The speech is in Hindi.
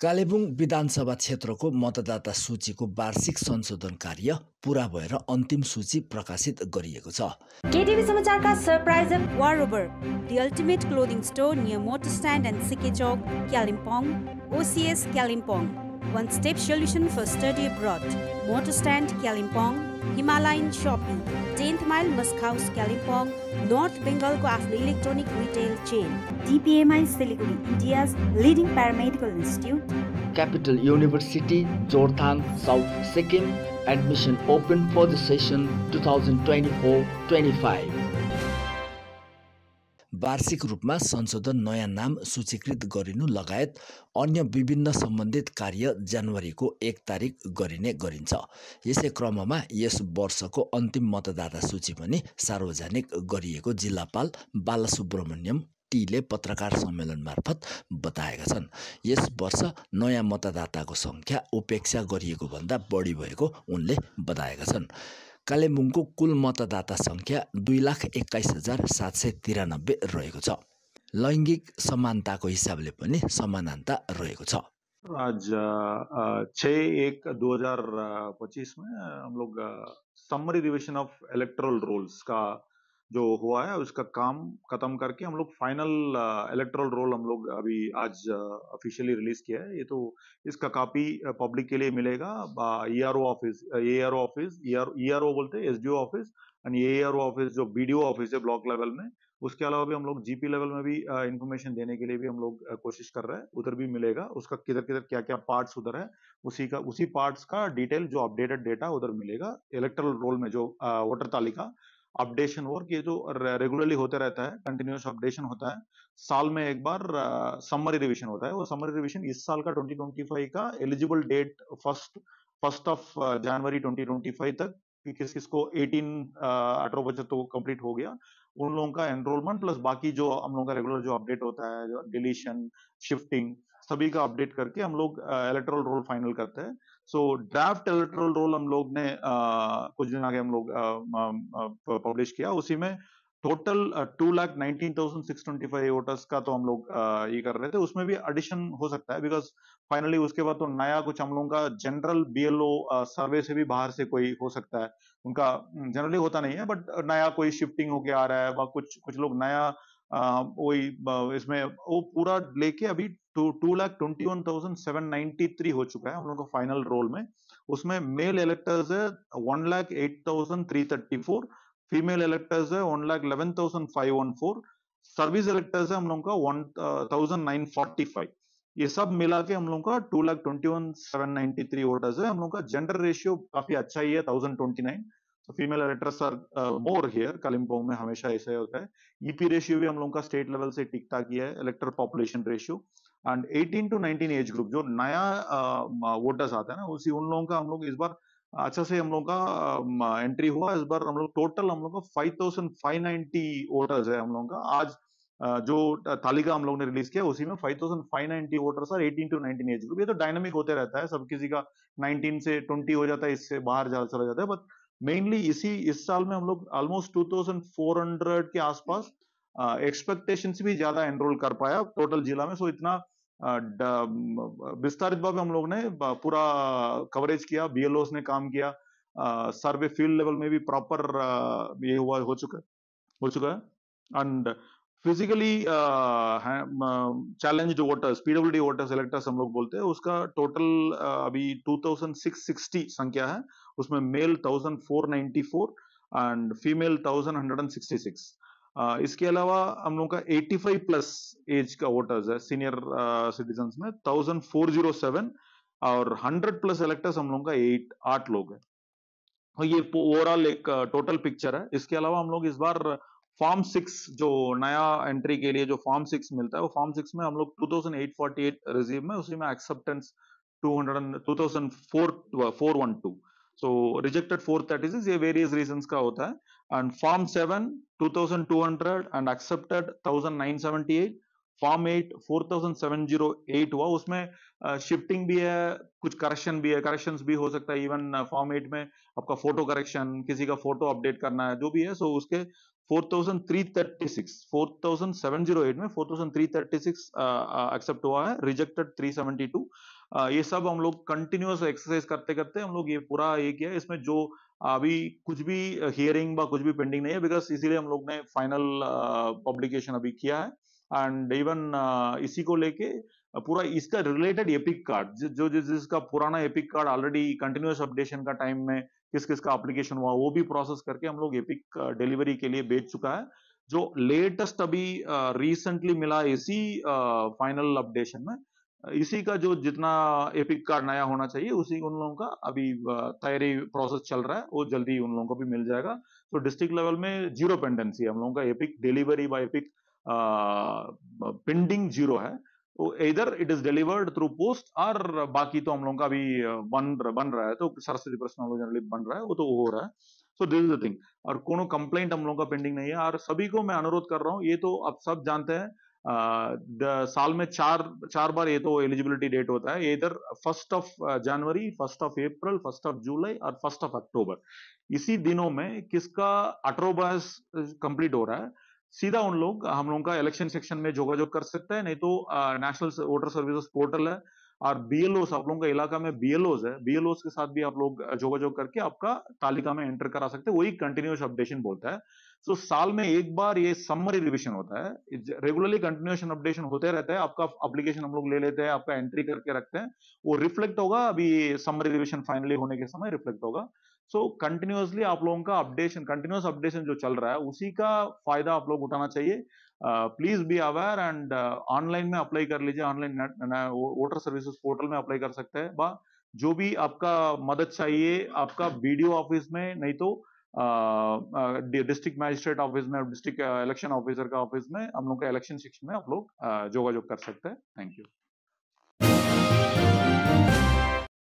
कालेबुङ विधानसभा क्षेत्रको मतदाता सूचीको वार्षिक संशोधन कार्य पूरा भएर अन्तिम सूची प्रकाशित गरिएको छ। केटिभी समाचारका surprise war over the ultimate clothing store near motor stand end सिके चौक Kalimpong OCS Kalimpong One Step Solution for Study Abroad Motor Stand Kalimpong Himalayan Shopping 10th Mile Musk House Kalimpong North Bengal को आफ्नो electronic retail chain DPMI Siliguri India's leading paramedical institute Capital University Jorthang South Sikkim admission open for the session 2024-25 वार्षिक रूपमा संशोधन नयाँ नाम सूचीकृत गरिनु लगायत अन्य विभिन्न सम्बन्धित कार्य जनवरीको 1 तारिक गरिने गरिन्छ। यसै क्रममा यस वर्षको अन्तिम मतदाता सूची पनि सार्वजनिक गरिएको जिल्लापाल बालसुब्रमण्यम टीले पत्रकार सम्मेलन मार्फत बताएका छन्। यस वर्ष नयाँ मतदाताको संख्या उपेक्षा गरिएको भन्दा बढी भएको उनले बताएका छन्। कालेबुङको कुल मतदाता संख्या 2,21,793 रहेको छ। लैङ्गिक समानताको हिसाबले पनि समानता रहेको छ। आज 6/1/2025 में हम लोग summary revision of electoral rolls का जो हुआ है उसका काम खत्म करके हम लोग फाइनल इलेक्टोरल रोल हम लोग अभी आज ऑफिशियली रिलीज किया है। ये तो इसका कॉपी पब्लिक के लिए मिलेगा ERO ऑफिस ERO बोलते हैं SDO office and ARO office जो BDO ऑफिस है ब्लॉक लेवल में। उसके अलावा भी हम लोग GP लेवल में भी इंफॉर्मेशन देने के लिए भी हम लोग कोशिश कर रहे हैं, उधर भी मिलेगा। उसका किधर किधर क्या क्या पार्ट्स उधर है उसी पार्ट्स का डिटेल जो अपडेटेड डेटा उधर मिलेगा। इलेक्टोरल रोल में जो वोटर तालिका अपडेशन वर्क ये जो रेगुलरली होते रहता है, कंटिन्यूस अपडेशन होता है। साल में एक बार समरी रिवीजन होता है। वो समरी रिवीजन इस साल का 2025 का eligible date first of January 2025 तक किसको 18 बजे तो कंप्लीट हो गया। उन लोगों का एनरोलमेंट प्लस बाकी जो हम लोगों का रेगुलर जो अपडेट होता है, जो डिलीशन शिफ्टिंग सभी का अपडेट करके हम लोग इलेक्टोरल रोल फाइनल करते हैं। सो ड्राफ्ट इलेक्टोरल रोल हम लोग ने कुछ दिन आगे हम लोग पब्लिश किया। उसी में टोटल 2,19,625 वोटर्स का तो हम लोग ये कर रहे थे। उसमें भी एडिशन हो सकता है बिकॉज फाइनली उसके बाद तो नया कुछ हम लोगों का जनरल BLO सर्वे से भी बाहर से कोई हो सकता है। उनका जनरली होता नहीं है बट नया कोई शिफ्टिंग होके आ रहा है व कुछ लोग नया वही इसमें वो पूरा लेके अभी 2,21,793 हो चुका है हम लोग का फाइनल रोल में। उसमें मेल इलेक्टर्स है 1,08,334, फीमेल इलेक्टर्स है 1,11,514, सर्विस इलेक्टर्स है हम लोग का 1,945। ये सब मिला के हम लोग का 2,21,793 वोटर्स है। हम लोग का जेंडर रेशियो काफी अच्छा ही है 1,029। Female electors are more here. Kalimpong में हमेशा ऐसा होता है। EP रेशियो भी हम लोग का स्टेट लेवल से ठीक ठाक ही है। इलेक्टर population ratio and 18 to 19 age group जो नया वोटर्स आता है ना उसी उन लोगों का हम लोग इस बार अच्छा से हम लोग का एंट्री हुआ। इस बार हम लोग टोटल हम लोग का 5,590 वोटर्स है हम लोग का। आज जो तालिका हम लोग ने रिलीज किया उसी में 5,590 वोटर्स और 18 to 19 एज ग्रुप। ये तो डायनामिक होते रहता है, सब किसी का 19 से 20 हो जाता है, इससे बाहर चला जाता है। बट मेनली इस साल में हम लोग ऑलमोस्ट 2,400 के आसपास एक्सपेक्टेशंस भी ज्यादा एनरोल कर पाया टोटल जिला में। सो इतना विस्तारित भाव हम लोग ने पूरा कवरेज किया। BLOs ने काम किया, सर्वे फील्ड लेवल में भी प्रॉपर ये हो चुका है। And physically challenged voters PWD voters electors हम लोग बोलते हैं, उसका टोटल अभी 2,660 संख्या है। उसमें मेल 1,494 एंड फीमेल 1,166। इसके अलावा हम लोग का 85 प्लस एज का वोटर्स है सीनियर सिटीजन्स में 1,407 और 100 प्लस इलेक्टर्स हम लोग का 8 लोग हैं। और ये ओवरऑल एक टोटल पिक्चर है। इसके अलावा हम लोग इस बार फॉर्म 6 जो नया एंट्री के लिए जो फॉर्म 6 मिलता है वो फॉर्म 6 में हम लोग 2,848 रिसीव में, उसी में एक्सेप्टेंस 2,412। सो रिजेक्टेड 436। ये वेरियस रीजंस का होता है। And form 7 2,200 and accepted 1,978। Form 8 4708 हुआ, उसमें शिफ्टिंग भी है, कुछ करेक्शन भी है, करेक्शंस भी हो सकता है। इवन फॉर्म 8 में आपका फोटो करेक्शन, किसी का फोटो अपडेट करना है, जो भी है, सो उसके 4708 में 4336 एक्सेप्ट हुआ है, रिजेक्टेड 372। ये सब हम लोग कंटिन्यूअस एक्सरसाइज करते करते हम लोग ये पूरा ये किया। इसमें जो अभी कुछ भी हियरिंग कुछ भी पेंडिंग नहीं है, बिकॉज इसीलिए हम लोग ने फाइनल पब्लिकेशन अभी किया है। एंड इवन इसी को लेके पूरा इसका रिलेटेड एपिक कार्ड जो जिसका पुराना epic card already continuous updation का टाइम में किस किस का एप्लीकेशन हुआ, वो भी प्रोसेस करके हम लोग एपिक डिलीवरी के लिए भेज चुका है। जो लेटेस्ट अभी रिसेंटली मिला इसी फाइनल अपडेशन में, इसी का जो जितना एपिक कार्ड नया होना चाहिए, उसी उन लोगों का अभी तैयारी प्रोसेस चल रहा है, वो जल्दी उन लोगों को भी मिल जाएगा। तो डिस्ट्रिक्ट लेवल में जीरो पेंडेंसी है हम लोगों का, EPIC delivery by EPIC pending zero है। तो इधर it is delivered through post, और बाकी तो हम लोगों का अभी बन रहा है, तो सरस्वती प्रश्न हम लोग जनरली बन रहा है, वो तो हो रहा है। So this is the thing. और कोनो कंप्लेंट हम लोगों का पेंडिंग नहीं है। और सभी को मैं अनुरोध कर रहा हूँ, ये तो आप सब जानते हैं, साल में चार बार ये तो एलिजिबिलिटी डेट होता है, इधर 1 जनवरी, 1 अप्रैल, 1 जुलाई और 1 अक्टूबर। इसी दिनों में किसका 18 बरस कंप्लीट हो रहा है, सीधा उन लोग हम लोगों का इलेक्शन सेक्शन में जोगाजोग कर सकते हैं, नहीं तो नेशनल वोटर सर्विसेज पोर्टल है, और बीएलओस आप लोगों का इलाका में बीएलओस है, बीएलओस के साथ भी आप लोग जोगाजोग करके आपका तालिका में एंटर करा सकते हैं। वही कंटिन्यूस अपडेशन बोलता है। सो साल में एक बार ये समरी रिविजन होता है, रेगुलरली कंटिन्यूएशन अपडेशन होते रहता है। आपका एप्लीकेशन हम लोग ले लेते हैं, आपका एंट्री करके रखते हैं, वो रिफ्लेक्ट होगा, अभी समरी रिविजन फाइनली होने के समय रिफ्लेक्ट होगा। सो कंटिन्यूअसली आप लोगों का अपडेशन, कंटिन्यूअस अपडेशन जो चल रहा है, उसी का फायदा आप लोग उठाना चाहिए। Please be aware, and online में अप्लाई कर लीजिए, ऑनलाइन वोटर सर्विसेज पोर्टल में अप्लाई कर सकते हैं। जो भी आपका मदद चाहिए, आपका बीडीओ ऑफिस में, नहीं तो डिस्ट्रिक्ट मैजिस्ट्रेट ऑफिस में, डिस्ट्रिक्ट इलेक्शन ऑफिसर का ऑफिस में, हम लोग का इलेक्शन सेक्शन में आप लोग जोगाजोग कर सकते हैं। Thank you.